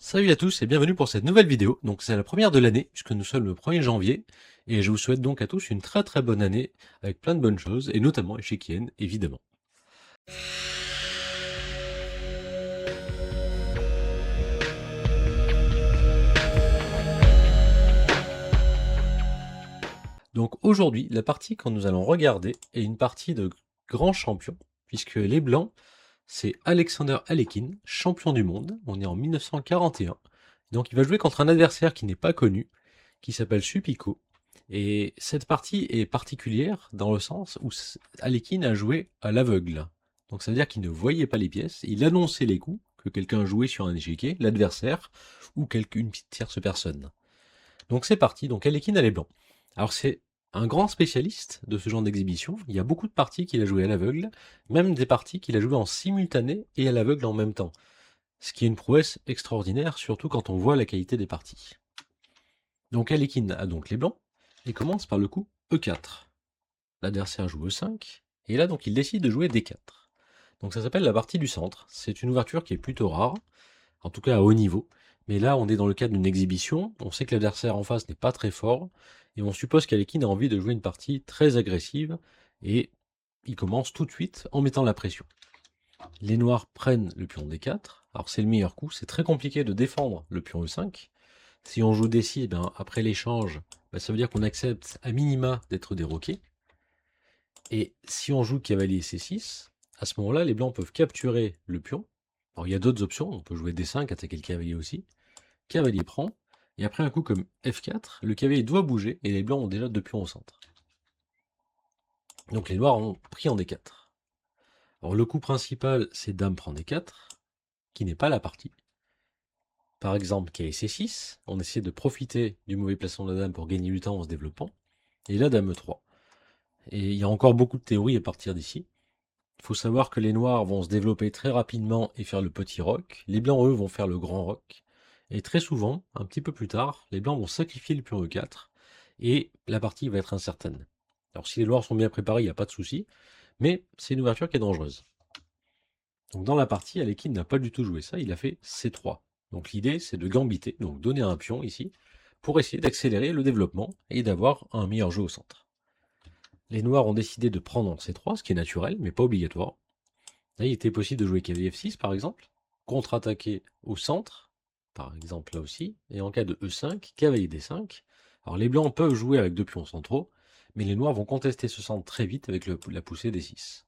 Salut à tous et bienvenue pour cette nouvelle vidéo. Donc c'est la première de l'année puisque nous sommes le 1er janvier et je vous souhaite donc à tous une très bonne année avec plein de bonnes choses et notamment échiquienne évidemment. Donc aujourd'hui la partie que nous allons regarder est une partie de grands champions puisque les blancs c'est Alexander Alekhine, champion du monde, on est en 1941. Donc il va jouer contre un adversaire qui n'est pas connu, qui s'appelle Suppico. Et cette partie est particulière dans le sens où Alekhine a joué à l'aveugle. Donc ça veut dire qu'il ne voyait pas les pièces, il annonçait les coups que quelqu'un jouait sur un échiquier, l'adversaire, ou une petite tierce personne. Donc c'est parti, donc Alekhine a les blancs. Alors c'est un grand spécialiste de ce genre d'exhibition, il y a beaucoup de parties qu'il a joué à l'aveugle, même des parties qu'il a joué en simultané et à l'aveugle en même temps. Ce qui est une prouesse extraordinaire, surtout quand on voit la qualité des parties. Donc Alekhine a donc les blancs, et commence par le coup E4. L'adversaire joue E5, et là donc il décide de jouer D4. Donc ça s'appelle la partie du centre, c'est une ouverture qui est plutôt rare, en tout cas à haut niveau, mais là on est dans le cadre d'une exhibition, on sait que l'adversaire en face n'est pas très fort, et on suppose qu'Alekhine a envie de jouer une partie très agressive, et il commence tout de suite en mettant la pression. Les noirs prennent le pion D4, alors c'est le meilleur coup, c'est très compliqué de défendre le pion E5. Si on joue D6, après l'échange, ça veut dire qu'on accepte à minima d'être déroqué. Et si on joue cavalier C6, à ce moment-là, les blancs peuvent capturer le pion. Alors il y a d'autres options, on peut jouer D5, attaquer le cavalier aussi. Cavalier prend, et après un coup comme F4, le cavalier doit bouger, et les blancs ont déjà deux pions au centre. Donc les noirs ont pris en D4. Alors le coup principal, c'est Dame prend D4, qui n'est pas la partie. Par exemple, cavalier C6, on essaie de profiter du mauvais placement de la dame pour gagner du temps en se développant. Et là, Dame E3. Et il y a encore beaucoup de théories à partir d'ici. Il faut savoir que les noirs vont se développer très rapidement et faire le petit roc. Les blancs, eux, vont faire le grand roc. Et très souvent, un petit peu plus tard, les blancs vont sacrifier le pion E4 et la partie va être incertaine. Alors si les noirs sont bien préparés, il n'y a pas de souci, mais c'est une ouverture qui est dangereuse. Donc dans la partie, Alekhine n'a pas du tout joué ça, il a fait C3. Donc l'idée, c'est de gambiter, donc donner un pion ici, pour essayer d'accélérer le développement et d'avoir un meilleur jeu au centre. Les noirs ont décidé de prendre en C3, ce qui est naturel, mais pas obligatoire. Là, il était possible de jouer cavalier F6, par exemple, contre-attaquer au centre, par exemple là aussi, et en cas de E5, cavalier D5. Alors les blancs peuvent jouer avec deux pions centraux, mais les noirs vont contester ce centre très vite avec la poussée D6.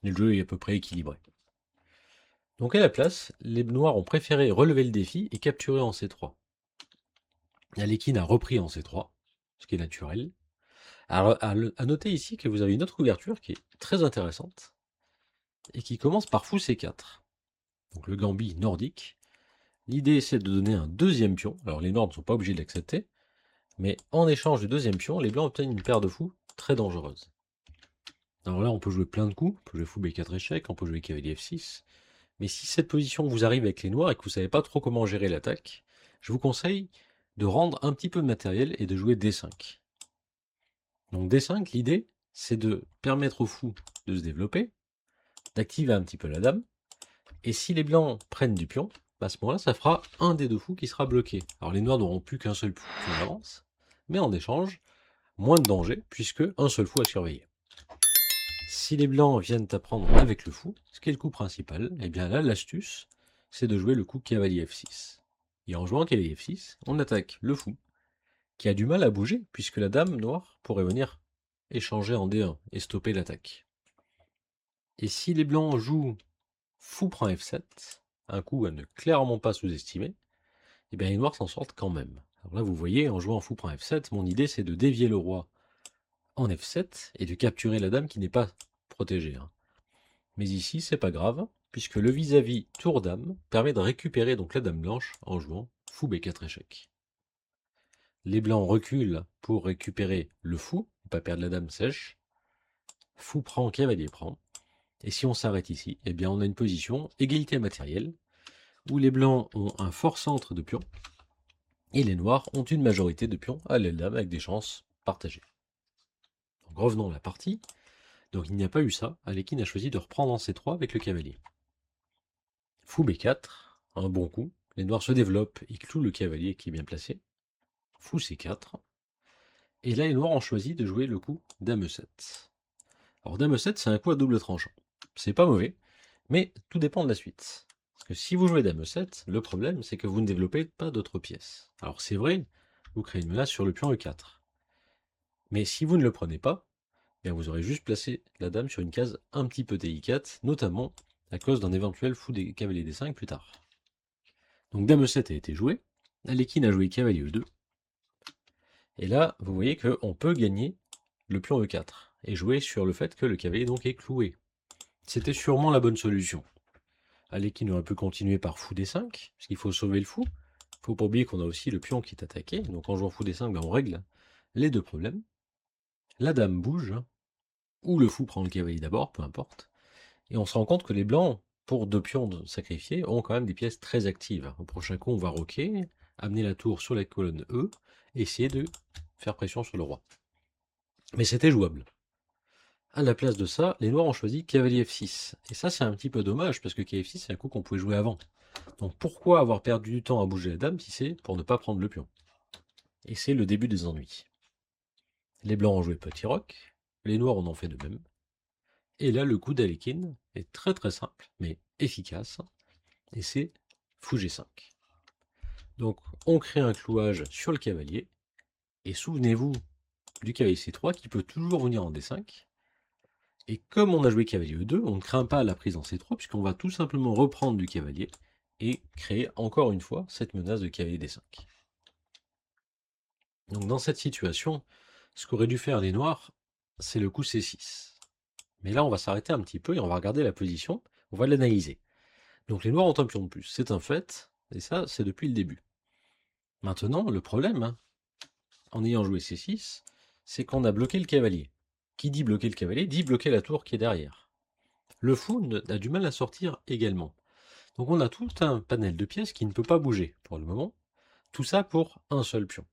Le jeu est à peu près équilibré. Donc à la place, les noirs ont préféré relever le défi et capturer en C3. Alekhine a repris en C3, ce qui est naturel. Alors, à noter ici que vous avez une autre ouverture qui est très intéressante et qui commence par fou C4. Donc le gambit nordique. L'idée c'est de donner un deuxième pion. Alors les noirs ne sont pas obligés de l'accepter, mais en échange du deuxième pion, les blancs obtiennent une paire de fous très dangereuse. Alors là on peut jouer plein de coups, on peut jouer fou B4 échec, on peut jouer cavalier F6. Mais si cette position vous arrive avec les noirs et que vous ne savez pas trop comment gérer l'attaque, je vous conseille de rendre un petit peu de matériel et de jouer D5. Donc D5, l'idée, c'est de permettre au fou de se développer, d'activer un petit peu la dame, et si les blancs prennent du pion, à ce moment-là, ça fera un des deux fous qui sera bloqué. Alors les noirs n'auront plus qu'un seul pion d'avance, mais en échange, moins de danger, puisque un seul fou à surveiller. Si les blancs viennent à prendre avec le fou, ce qui est le coup principal, et bien là, l'astuce, c'est de jouer le coup cavalier F6. Et en jouant cavalier F6, on attaque le fou, qui a du mal à bouger, puisque la dame noire pourrait venir échanger en D1 et stopper l'attaque. Et si les blancs jouent fou prend F7, un coup à ne clairement pas sous-estimer, et bien les noirs s'en sortent quand même. Alors là, vous voyez, en jouant fou prend F7, mon idée c'est de dévier le roi en F7 et de capturer la dame qui n'est pas protégée. Mais ici, c'est pas grave, puisque le vis-à-vis tour-dame permet de récupérer donc la dame blanche en jouant fou B4 échec. Les blancs reculent pour récupérer le fou, pas perdre la dame sèche. Fou prend, cavalier prend. Et si on s'arrête ici, eh bien on a une position égalité matérielle, où les blancs ont un fort centre de pions, et les noirs ont une majorité de pions à l'aile dame avec des chances partagées. Donc revenons à la partie. Donc il n'y a pas eu ça, Alekhine a choisi de reprendre en C3 avec le cavalier. Fou B4, un bon coup, les noirs se développent, ils clouent le cavalier qui est bien placé, fou C4, et là les noirs ont choisi de jouer le coup Dame 7. Alors Dame 7 c'est un coup à double tranchant, c'est pas mauvais, mais tout dépend de la suite. Parce que si vous jouez Dame 7, le problème c'est que vous ne développez pas d'autres pièces. Alors c'est vrai, vous créez une menace sur le pion E4. Mais si vous ne le prenez pas, bien vous aurez juste placé la dame sur une case un petit peu délicate, notamment à cause d'un éventuel fou des cavaliers D5 plus tard. Donc Dame 7 a été joué, Alekhine a joué cavalier E2, et là vous voyez qu'on peut gagner le pion E4, et jouer sur le fait que le cavalier donc est cloué. C'était sûrement la bonne solution. Alekhine aurait pu continuer par fou D5, parce qu'il faut sauver le fou. Faut pas oublier qu'on a aussi le pion qui est attaqué, donc en jouant fou D5, ben on règle les deux problèmes. La dame bouge, ou le fou prend le cavalier d'abord, peu importe. Et on se rend compte que les blancs, pour deux pions sacrifiés, ont quand même des pièces très actives. Au prochain coup, on va roquer, amener la tour sur la colonne E, et essayer de faire pression sur le roi. Mais c'était jouable. À la place de ça, les noirs ont choisi cavalier F6. Et ça, c'est un petit peu dommage, parce que cavalier F6, c'est un coup qu'on pouvait jouer avant. Donc pourquoi avoir perdu du temps à bouger la dame si c'est pour ne pas prendre le pion? Et c'est le début des ennuis. Les blancs ont joué petit roc, les noirs en ont fait de même. Et là, le coup d'Alekhine est très très simple, mais efficace, et c'est fou G5. Donc, on crée un clouage sur le cavalier, et souvenez-vous du cavalier C3 qui peut toujours venir en D5. Et comme on a joué cavalier E2, on ne craint pas la prise en C3, puisqu'on va tout simplement reprendre du cavalier, et créer encore une fois cette menace de cavalier D5. Donc dans cette situation, ce qu'auraient dû faire les noirs, c'est le coup C6. Mais là, on va s'arrêter un petit peu et on va regarder la position, on va l'analyser. Donc les noirs ont un pion de plus, c'est un fait, et ça, c'est depuis le début. Maintenant, le problème, en ayant joué C6, c'est qu'on a bloqué le cavalier. Qui dit bloquer le cavalier, dit bloquer la tour qui est derrière. Le fou a du mal à sortir également. Donc on a tout un panel de pièces qui ne peut pas bouger pour le moment. Tout ça pour un seul pion.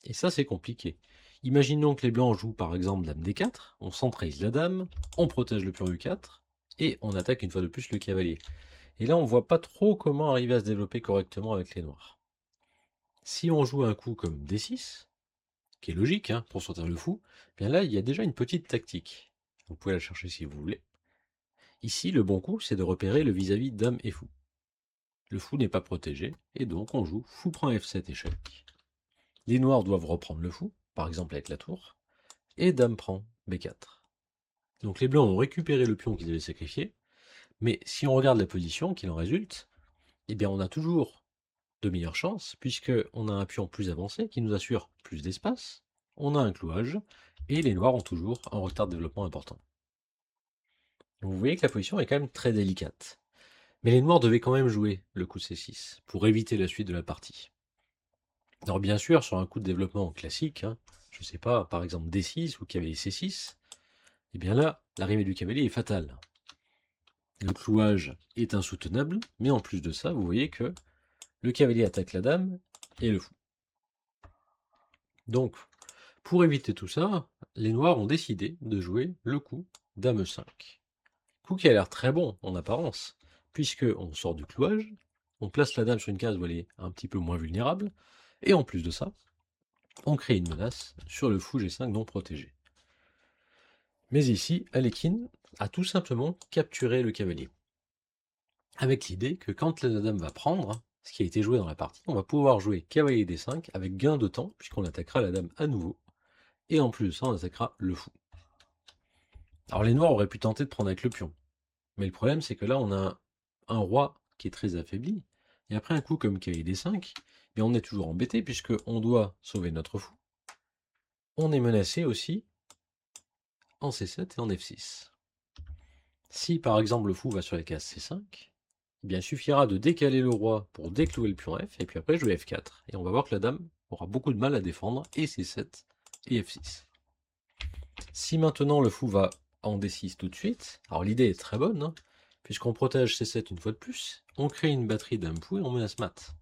Et ça, c'est compliqué. Imaginons que les blancs jouent par exemple dame D4, on centralise la dame, on protège le pion U4, et on attaque une fois de plus le cavalier. Et là, on voit pas trop comment arriver à se développer correctement avec les noirs. Si on joue un coup comme D6, qui est logique pour sortir le fou, bien là, il y a déjà une petite tactique. Vous pouvez la chercher si vous voulez. Ici, le bon coup, c'est de repérer le vis-à-vis dame et fou. Le fou n'est pas protégé, et donc on joue fou prend F7 échec. Les noirs doivent reprendre le fou, par exemple avec la tour, et dame prend B4. Donc les blancs ont récupéré le pion qu'ils avaient sacrifié, mais si on regarde la position qu'il en résulte, eh bien on a toujours de meilleures chances, puisqu'on a un pion plus avancé qui nous assure plus d'espace, on a un clouage, et les noirs ont toujours un retard de développement important. Donc vous voyez que la position est quand même très délicate. Mais les noirs devaient quand même jouer le coup C6, pour éviter la suite de la partie. Alors bien sûr, sur un coup de développement classique, je sais pas, par exemple D6 ou cavalier C6, et bien là, l'arrivée du cavalier est fatale. Le clouage est insoutenable, mais en plus de ça, vous voyez que le cavalier attaque la dame et le fou. Donc, pour éviter tout ça, les noirs ont décidé de jouer le coup dame 5. Coup qui a l'air très bon en apparence, puisque on sort du clouage, on place la dame sur une case où elle est un petit peu moins vulnérable, et en plus de ça, on crée une menace sur le fou G5 non protégé. Mais ici, Alekhine a tout simplement capturé le cavalier. Avec l'idée que quand la dame va prendre, ce qui a été joué dans la partie, on va pouvoir jouer cavalier D5 avec gain de temps, puisqu'on attaquera la dame à nouveau. Et en plus de ça, on attaquera le fou. Alors les noirs auraient pu tenter de prendre avec le pion. Mais le problème, c'est que là, on a un roi qui est très affaibli. Et après un coup comme cavalier D5, mais on est toujours embêté, puisqu'on doit sauver notre fou. On est menacé aussi en C7 et en F6. Si par exemple le fou va sur la case C5, eh bien, il suffira de décaler le roi pour déclouer le pion F, et puis après jouer F4. Et on va voir que la dame aura beaucoup de mal à défendre, et C7 et F6. Si maintenant le fou va en D6 tout de suite, alors l'idée est très bonne, puisqu'on protège C7 une fois de plus, on crée une batterie dame fou et on menace mat.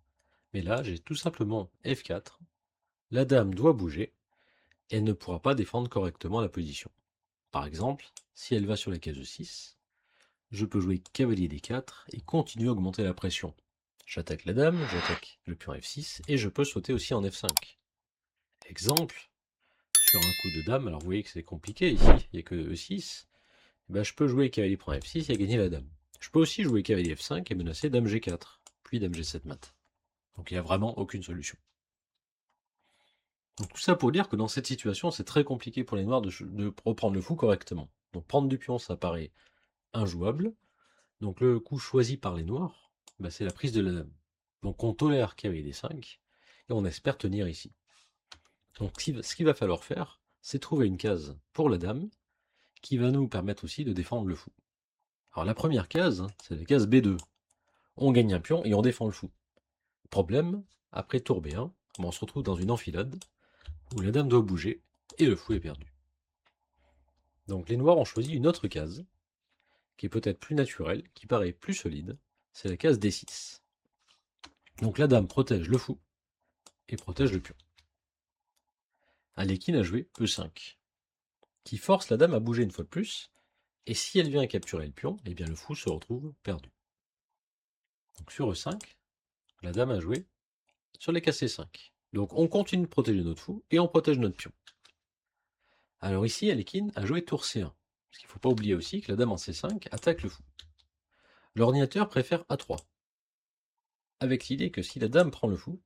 Mais là, j'ai tout simplement F4, la dame doit bouger, et elle ne pourra pas défendre correctement la position. Par exemple, si elle va sur la case E6, je peux jouer cavalier D4 et continuer à augmenter la pression. J'attaque la dame, j'attaque le pion F6, et je peux sauter aussi en F5. Exemple, sur un coup de dame, alors vous voyez que c'est compliqué ici, il n'y a que E6, ben, je peux jouer cavalier prend F6 et gagner la dame. Je peux aussi jouer cavalier F5 et menacer dame G4, puis dame G7 mat. Donc il n'y a vraiment aucune solution. Donc tout ça pour dire que dans cette situation, c'est très compliqué pour les noirs de reprendre le fou correctement. Donc prendre du pion, ça paraît injouable. Donc le coup choisi par les noirs, bah, c'est la prise de la dame. Donc on tolère cavalier D5, et on espère tenir ici. Donc ce qu'il va falloir faire, c'est trouver une case pour la dame, qui va nous permettre aussi de défendre le fou. Alors la première case, c'est la case B2. On gagne un pion et on défend le fou. Problème, après tour B1, on se retrouve dans une enfilade, où la dame doit bouger, et le fou est perdu. Donc les noirs ont choisi une autre case, qui est peut-être plus naturelle, qui paraît plus solide, c'est la case D6. Donc la dame protège le fou, et protège le pion. Alekhine a joué E5, qui force la dame à bouger une fois de plus, et si elle vient capturer le pion, eh bien le fou se retrouve perdu. Donc sur E5, la dame a joué sur les cases C5. Donc on continue de protéger notre fou, et on protège notre pion. Alors ici, Alekhine a joué tour C1, parce qu'il ne faut pas oublier aussi que la dame en C5 attaque le fou. L'ordinateur préfère A3, avec l'idée que si la dame prend le fou,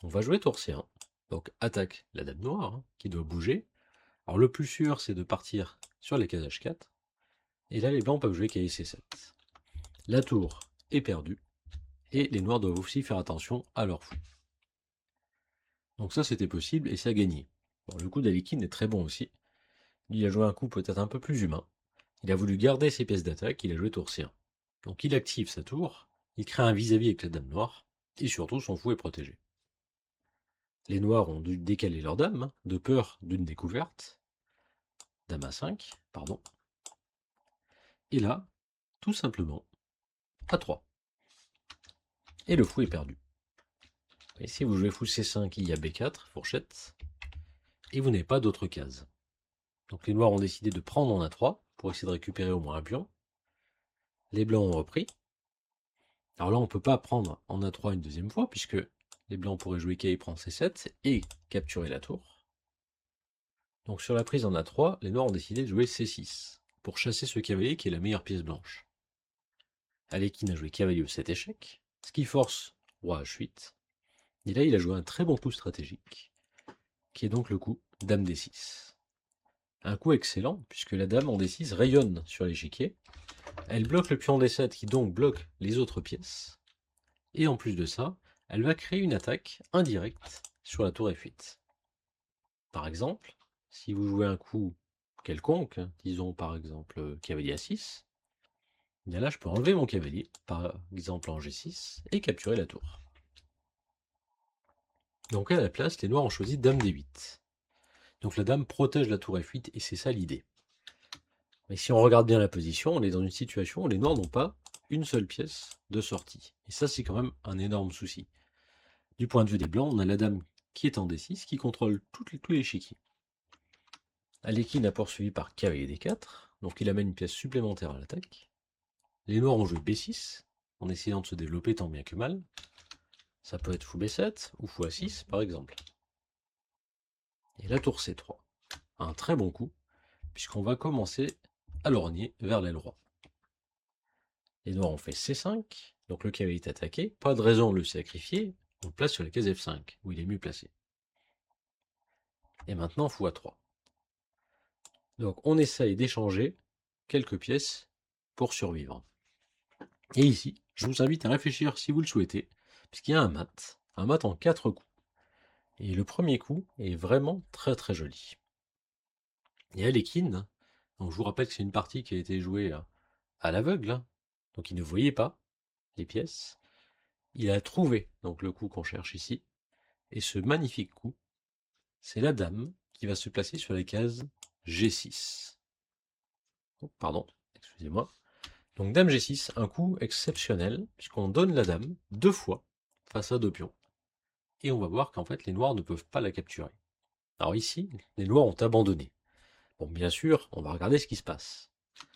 on va jouer tour C1, donc attaque la dame noire, qui doit bouger. Alors le plus sûr, c'est de partir sur les cases H4, et là les blancs peuvent jouer cavalier C7. La tour est perdue, et les noirs doivent aussi faire attention à leur fou. Donc ça c'était possible, et ça a gagné. Bon, le coup d'Alekhine est très bon aussi. Il a joué un coup peut-être un peu plus humain. Il a voulu garder ses pièces d'attaque, il a joué tour C1. Donc il active sa tour, il crée un vis-à-vis avec la dame noire, et surtout son fou est protégé. Les noirs ont dû décaler leur dame, de peur d'une découverte. Dame A5, pardon. Et là, tout simplement, A3. Et le fou est perdu. Ici, vous jouez fou C5, il y a B4, fourchette, et vous n'avez pas d'autre case. Donc les noirs ont décidé de prendre en A3, pour essayer de récupérer au moins un pion. Les blancs ont repris. Alors là, on ne peut pas prendre en A3 une deuxième fois, puisque les blancs pourraient jouer cavalier prend C7 et capturer la tour. Donc sur la prise en A3, les noirs ont décidé de jouer C6, pour chasser ce cavalier qui est la meilleure pièce blanche. Alekhine a joué cavalier E7 échec, ce qui force roi H8. Et là, il a joué un très bon coup stratégique, qui est donc le coup dame D6. Un coup excellent, puisque la dame en D6 rayonne sur l'échiquier. Elle bloque le pion D7, qui donc bloque les autres pièces. Et en plus de ça, elle va créer une attaque indirecte sur la tour F8. Par exemple, si vous jouez un coup quelconque, disons par exemple cavalier A6, bien là je peux enlever mon cavalier, par exemple en G6, et capturer la tour. Donc à la place, les noirs ont choisi dame D8. Donc la dame protège la tour F8, et c'est ça l'idée. Mais si on regarde bien la position, on est dans une situation où les noirs n'ont pas une seule pièce de sortie. Et ça, c'est quand même un énorme souci. Du point de vue des blancs, on a la dame qui est en D6, qui contrôle tout l'échiquier. Alekhine a poursuivi par cavalier D4, donc il amène une pièce supplémentaire à l'attaque. Les noirs ont joué B6, en essayant de se développer tant bien que mal. Ça peut être fou B7 ou fou A6 par exemple. Et la tour C3, un très bon coup, puisqu'on va commencer à lorgner vers l'aile roi. Les noirs ont fait C5, donc le cavalier est attaqué, pas de raison de le sacrifier, on le place sur la case F5, où il est mieux placé. Et maintenant fou A3. Donc on essaye d'échanger quelques pièces pour survivre. Et ici, je vous invite à réfléchir si vous le souhaitez, puisqu'il y a un mat en 4 coups. Et le premier coup est vraiment très très joli. Et Alekhine, donc je vous rappelle que c'est une partie qui a été jouée à l'aveugle, donc il ne voyait pas les pièces. Il a trouvé donc le coup qu'on cherche ici, et ce magnifique coup, c'est la dame qui va se placer sur les cases G6. Oh, pardon, excusez-moi. Donc dame G6, un coup exceptionnel, puisqu'on donne la dame 2 fois face à 2 pions. Et on va voir qu'en fait les noirs ne peuvent pas la capturer. Alors ici, les noirs ont abandonné. Bon, bien sûr, on va regarder ce qui se passe.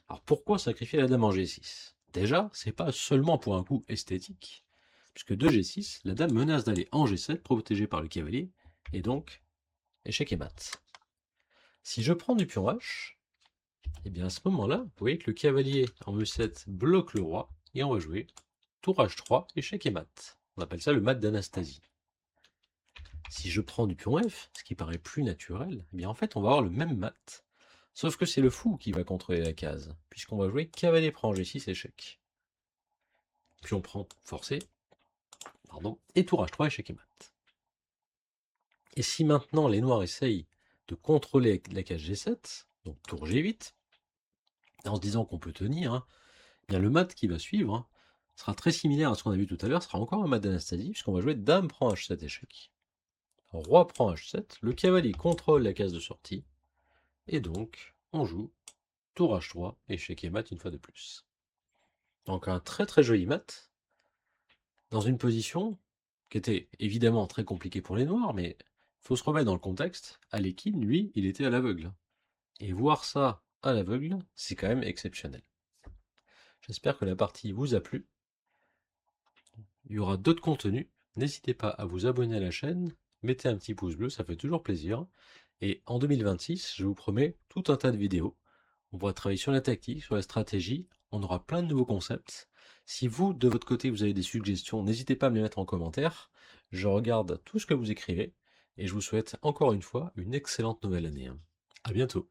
Alors pourquoi sacrifier la dame en G6? Déjà, c'est pas seulement pour un coup esthétique, puisque 2G6, la dame menace d'aller en G7, protégée par le cavalier, et donc, échec et mat. Si je prends du pion H, et bien à ce moment-là, vous voyez que le cavalier en E7 bloque le roi, et on va jouer tour H3, échec et mat. On appelle ça le mat d'Anastasie. Si je prends du pion F, ce qui paraît plus naturel, eh bien en fait on va avoir le même mat, sauf que c'est le fou qui va contrôler la case, puisqu'on va jouer cavalier prend G6, échec. Pion prend forcé, pardon, et tour H3, échec et mat. Et si maintenant les noirs essayent de contrôler la case G7, donc tour G8, en se disant qu'on peut tenir, hein, bien le mat qui va suivre sera très similaire à ce qu'on a vu tout à l'heure, sera encore un mat d'Anastasie, puisqu'on va jouer dame prend H7, échec. Roi prend H7, le cavalier contrôle la case de sortie, et donc on joue tour H3, échec et mat une fois de plus. Donc un très très joli mat, dans une position qui était évidemment très compliquée pour les noirs, mais il faut se remettre dans le contexte. Alekhine, lui, il était à l'aveugle. Et voir ça à l'aveugle, c'est quand même exceptionnel. J'espère que la partie vous a plu. Il y aura d'autres contenus. N'hésitez pas à vous abonner à la chaîne, mettez un petit pouce bleu, ça fait toujours plaisir. Et en 2026, je vous promets tout un tas de vidéos. On pourra travailler sur la tactique, sur la stratégie, on aura plein de nouveaux concepts. Si vous, de votre côté, vous avez des suggestions, n'hésitez pas à me les mettre en commentaire. Je regarde tout ce que vous écrivez et je vous souhaite encore une fois une excellente nouvelle année. À bientôt.